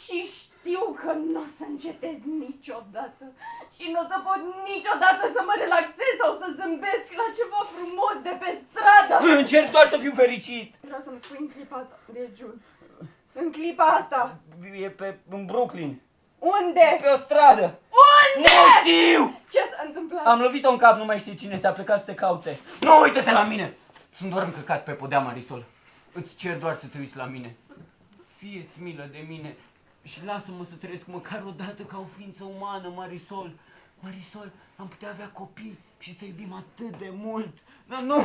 Speaker 3: Și știu că nu o să încetez niciodată. Și nu o să pot niciodată să mă relaxez sau să zâmbesc la ceva frumos de pe stradă.
Speaker 7: Încerc doar să fiu fericit.
Speaker 3: Vreau să-mi spui în clipa asta de June. În clipa asta.
Speaker 7: E în Brooklyn.
Speaker 3: Unde?
Speaker 7: Pe o stradă.
Speaker 3: Unde?
Speaker 7: Nu știu!
Speaker 3: Ce s-a întâmplat?
Speaker 7: Am lovit-o în cap, nu mai știu cine, s-a plecat să te caute. Nu, uită-te la mine!
Speaker 8: Sunt doar încăcat pe podea, Marisol. Îți cer doar să te uiți la mine. Fie-ți milă de mine și lasă-mă să trăiesc măcar o dată ca o ființă umană, Marisol. Marisol, am putea avea copii și să iubim atât de mult. Dar nu!